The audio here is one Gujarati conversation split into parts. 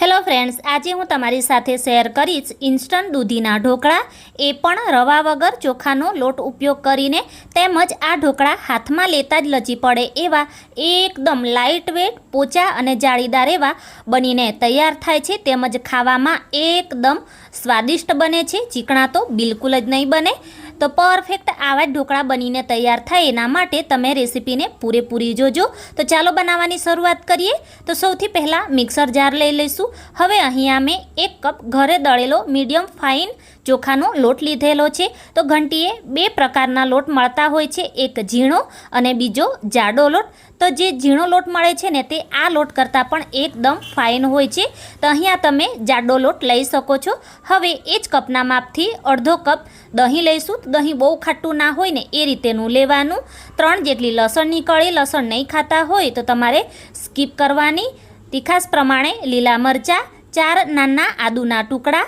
હેલો ફ્રેન્ડ્સ, આજે હું તમારી સાથે શેર કરીશ ઇન્સ્ટન્ટ દૂધીના ઢોકળા, એ પણ રવા વગર ચોખાનો લોટ ઉપયોગ કરીને. તેમજ આ ઢોકળા હાથમાં લેતા જ લચી પડે એવા એકદમ લાઇટ વેટ, પોચા અને જાળીદાર એવા બનીને તૈયાર થાય છે. તેમજ ખાવામાં એકદમ સ્વાદિષ્ટ બને છે. ચીકણા તો બિલકુલ જ નહીં બને. તો પરફેક્ટ આવા જ ઢોકળા બનીને તૈયાર થાય એના માટે તમે રેસીપીને પૂરેપૂરી જોજો. તો ચાલો બનાવવાની શરૂઆત કરીએ. તો સૌથી પહેલાં મિક્સર જાર લઈ લઈશું. હવે અહીંયા મેં 1 કપ ઘરે દળેલો મીડિયમ ફાઇન ચોખાનો લોટ લીધેલો છે. તો ઘંટીએ 2 પ્રકારના લોટ મળતા હોય છે, એક ઝીણો અને બીજો જાડો લોટ. તો જે ઝીણો લોટ મળે છે ને તે આ લોટ કરતાં પણ એકદમ ફાઇન હોય છે. તો અહીંયા તમે જાડો લોટ લઈ શકો છો. હવે એ જ કપના માપથી અડધો કપ દહીં લઈશું. દહીં બહુ ખાટું ના હોય ને એ રીતેનું લેવાનું. 3 જેટલી લસણની કળી, લસણ નહીં ખાતા હોય તો તમારે સ્કીપ કરવાની. તીખાસ પ્રમાણે લીલા મરચાં, 4 નાના આદુના ટુકડા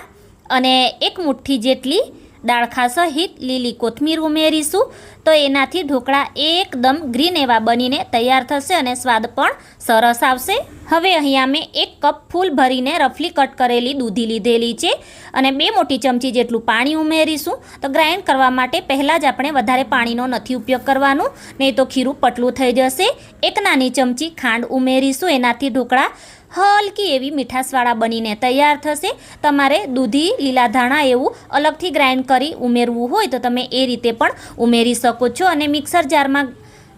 અને 1 મુઠ્ઠી જેટલી ડાળખા સહિત લીલી કોથમીર ઉમેરીશું. તો એનાથી ઢોકળા એકદમ ગ્રીન એવા બનીને તૈયાર થશે અને સ્વાદ પણ સરસ આવશે. હવે અહીંયા મેં 1 કપ ફૂલ ભરીને રફલી કટ કરેલી દૂધી લીધેલી છે અને 2 મોટી ચમચી જેટલું પાણી ઉમેરીશું. તો ગ્રાઇન્ડ કરવા માટે પહેલાં જ આપણે વધારે પાણીનો નથી ઉપયોગ કરવાનું, નહીં તો ખીરું પતલું થઈ જશે. 1 નાની ચમચી ખાંડ ઉમેરીશું. એનાથી ઢોકળા હલકી એવી મીઠાશવાળા બનીને તૈયાર થશે. તમારે દૂધી, લીલા ધાણા એવું અલગથી ગ્રાઇન્ડ કરી ઉમેરવું હોય તો તમે એ રીતે પણ ઉમેરી શકો છો. અને મિક્સર જારમાં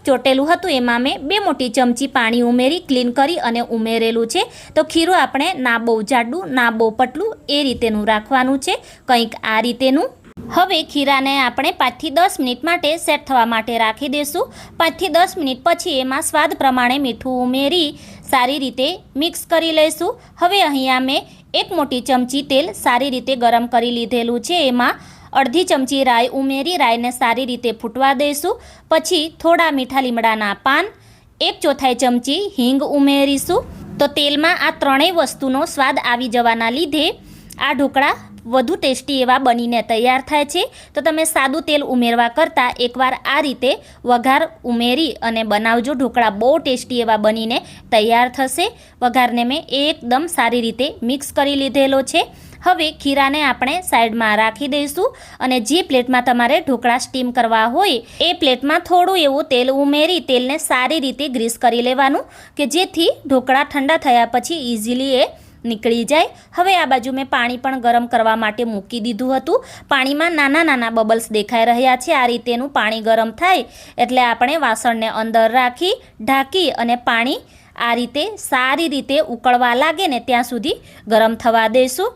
ચોટેલું હતું એમાં મેં 2 મોટી ચમચી પાણી ઉમેરી ક્લીન કરી અને ઉમેરેલું છે. તો ખીરું આપણે ના બહુ જાડું ના બહુ પતલું એ રીતેનું રાખવાનું છે, કંઈક આ રીતેનું. હવે ખીરાને આપણે 5 થી 10 મિનિટ માટે સેટ થવા માટે રાખી દઈશું. 5 થી 10 મિનિટ પછી એમાં સ્વાદ પ્રમાણે મીઠું ઉમેરી સારી રીતે મિક્સ કરી લઈશું. હવે અહીંયા મેં 1 મોટી ચમચી તેલ સારી રીતે ગરમ કરી લીધેલું છે. એમાં અડધી ચમચી રાઈ ઉમેરી રાઈને સારી રીતે ફૂટવા દઈશું. પછી થોડા મીઠા લીમડાના પાન, 1/4 ચમચી હિંગ ઉમેરીશું. તો તેલમાં આ ત્રણેય વસ્તુનો સ્વાદ આવી જવાના લીધે આ ઢોકળા વધુ ટેસ્ટી એવા બનીને તૈયાર થાય છે. તો તમે સાદું તેલ ઉમેરવા કરતાં એકવાર આ રીતે વઘાર ઉમેરી અને બનાવજો. ઢોકળા બહુ ટેસ્ટી એવા બનીને તૈયાર થશે. વઘારને મેં એકદમ સારી રીતે મિક્સ કરી લીધેલો છે. હવે ખીરાને આપણે સાઈડમાં રાખી દઈશું અને જે પ્લેટમાં તમારે ઢોકળા સ્ટીમ કરવા હોય એ પ્લેટમાં થોડું એવું તેલ ઉમેરી તેલને સારી રીતે ગ્રીસ કરી લેવાનું, કે જેથી ઢોકળા ઠંડા થયા પછી ઇઝીલી એ નીકળી જાય. હવે આ બાજુ મેં પાણી પણ ગરમ કરવા માટે મૂકી દીધું હતું. પાણીમાં નાના નાના બબલ્સ દેખાઈ રહ્યા છે. આ રીતેનું પાણી ગરમ થાય એટલે આપણે વાસણને અંદર રાખી ઢાંકી અને પાણી આ રીતે સારી રીતે ઉકળવા લાગે ને ત્યાં સુધી ગરમ થવા દઈશું.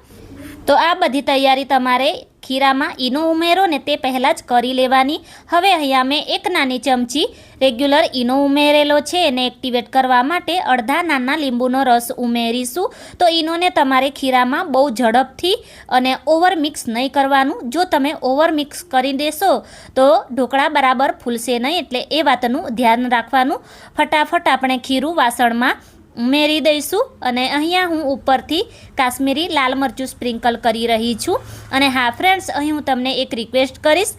તો આ બધી તૈયારી તમારે ખીરામાં ઈનો ઉમેરો ને તે પહેલાં જ કરી લેવાની. હવે અહીંયા મેં 1 નાની ચમચી રેગ્યુલર ઈનો ઉમેરેલો છે. એને એક્ટિવેટ કરવા માટે અડધા નાના લીંબુનો રસ ઉમેરીશું. તો ઈનોને તમારે ખીરામાં બહુ ઝડપથી અને ઓવર મિક્સ નહીં કરવાનું. જો તમે ઓવર મિક્સ કરી દેશો તો ઢોકળા બરાબર ફૂલશે નહીં, એટલે એ વાતનું ધ્યાન રાખવાનું. ફટાફટ આપણે ખીરું વાસણમાં ઉમેરી દઈશું અને અહીંયા હું ઉપરથી કાશ્મીરી લાલ મરચું સ્પ્રિંકલ કરી રહી છું. અને હા ફ્રેન્ડ્સ, અહીં હું તમને એક રિક્વેસ્ટ કરીશ,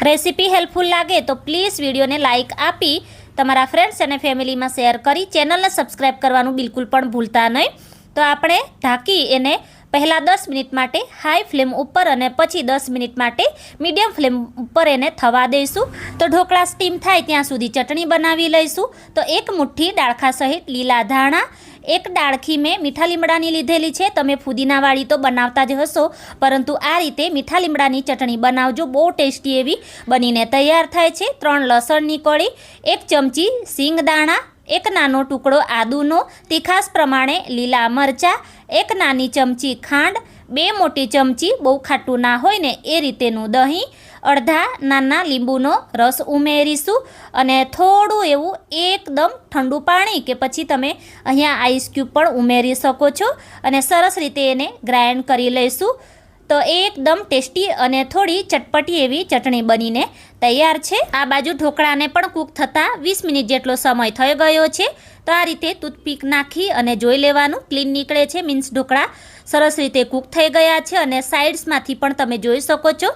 રેસીપી હેલ્પફુલ લાગે તો પ્લીઝ વિડીયોને લાઇક આપી તમારા ફ્રેન્ડ્સ અને ફેમિલીમાં શેર કરી ચેનલને સબસ્ક્રાઈબ કરવાનું બિલકુલ પણ ભૂલતા નહીં. તો આપણે ઢાંકી એને પહેલાં 10 મિનિટ માટે હાઈ ફ્લેમ ઉપર અને પછી 10 મિનિટ માટે મીડિયમ ફ્લેમ ઉપર એને થવા દઈશું. તો ઢોકળા સ્ટીમ થાય ત્યાં સુધી ચટણી બનાવી લઈશું. તો 1 મુઠ્ઠી ડાળખા સહિત લીલા ધાણા, 1 ડાળખી મેં મીઠા લીમડાની લીધેલી છે. તમે ફુદીનાવાળી તો બનાવતા જ હશો, પરંતુ આ રીતે મીઠા લીમડાની ચટણી બનાવજો, બહુ ટેસ્ટી એવી બનીને તૈયાર થાય છે. 3 લસણની કળી, 1 ચમચી સિંગદાણા, 1 નાનો ટુકડો આદુનો, તીખાસ પ્રમાણે લીલા મરચાં, 1 નાની ચમચી ખાંડ, 2 મોટી ચમચી બહુ ખાટું ના હોય ને એ રીતેનું દહીં, અડધા નાના લીંબુનો રસ ઉમેરીશું અને થોડું એવું એકદમ ઠંડુ પાણી કે પછી તમે અહીંયા આઈસ ક્યુબ પણ ઉમેરી શકો છો અને સરસ રીતે એને ગ્રાઇન્ડ કરી લઈશું. તો એકદમ ટેસ્ટી અને થોડી ચટપટી એવી ચટણી બનીને તૈયાર છે. આ બાજુ ઢોકળાને પણ કૂક થતાં 20 મિનિટ જેટલો સમય થઈ ગયો છે. તો આ રીતે ટૂથપીક નાખી અને જોઈ લેવાનું, ક્લીન નીકળે છે, મીન્સ ઢોકળા સરસ રીતે કૂક થઈ ગયા છે. અને સાઇડ્સમાંથી પણ તમે જોઈ શકો છો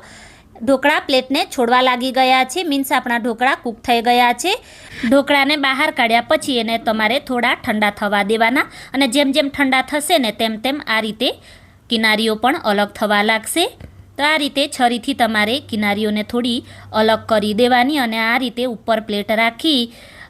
ઢોકળા પ્લેટને છોડવા લાગી ગયા છે, મીન્સ આપણા ઢોકળા કૂક થઈ ગયા છે. ઢોકળાને બહાર કાઢ્યા પછી એને તમારે થોડા ઠંડા થવા દેવાના, અને જેમ જેમ ઠંડા થશે ને તેમ તેમ આ રીતે કિનારીઓ પણ અલગ થવા લાગશે. તો આ રીતે છરીથી તમારે કિનારીઓને થોડી અલગ કરી દેવાની, અને આ રીતે ઉપર પ્લેટ રાખી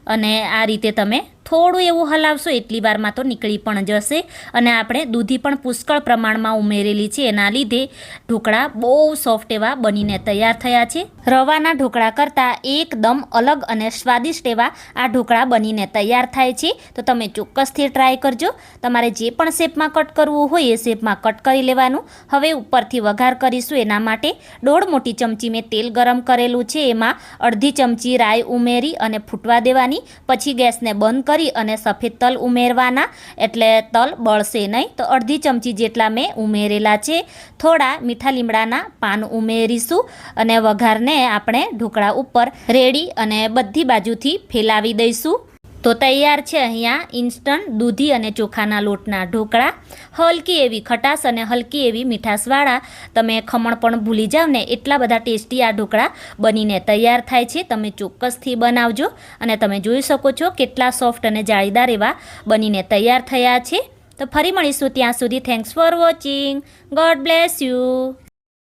અને આ રીતે તમે થોડું એવું હલાવશો એટલી વારમાં તો નીકળી પણ જશે. અને આપણે દૂધી પણ પુષ્કળ પ્રમાણમાં ઉમેરેલી છે, એના લીધે ઢોકળા બહુ સોફ્ટ એવા બનીને તૈયાર થયા છે. રવાના ઢોકળા કરતાં એકદમ અલગ અને સ્વાદિષ્ટ એવા આ ઢોકળા બનીને તૈયાર થાય છે. તો તમે ચોક્કસથી ટ્રાય કરજો. તમારે જે પણ શેપમાં કટ કરવું હોય એ શેપમાં કટ કરી લેવાનું. હવે ઉપરથી વઘાર કરીશું, એના માટે 1.5 મોટી ચમચી મેં તેલ ગરમ કરેલું છે, એમાં અડધી ચમચી રાઈ ઉમેરી અને ફૂટવા દેવાની. પછી ગેસને બંધ કરી અને સફેદ તલ ઉમેરવાના, એટલે તલ બળશે નહીં. તો અડધી ચમચી જેટલા મેં ઉમેરેલા છે. થોડા મીઠા લીમડાના પાન ઉમેરીશું અને વઘારને આપણે ઢોકળા ઉપર રેડી અને બધી બાજુથી ફેલાવી દઈશું. તો તૈયાર છે અહીંયા ઇન્સ્ટન્ટ દૂધી અને ચોખાના લોટના ઢોકળા. હલકી એવી ખટાશ અને હલકી એવી મીઠાશવાળા. તમે ખમણ પણ ભૂલી જાવ ને એટલા બધા ટેસ્ટી આ ઢોકળા બનીને તૈયાર થાય છે. તમે ચોક્કસથી બનાવજો, અને તમે જોઈ શકો છો કેટલા સોફ્ટ અને જાળીદાર એવા બનીને તૈયાર થયા છે. તો ફરી મળીશું, ત્યાં સુધી thanks for watching. God bless you.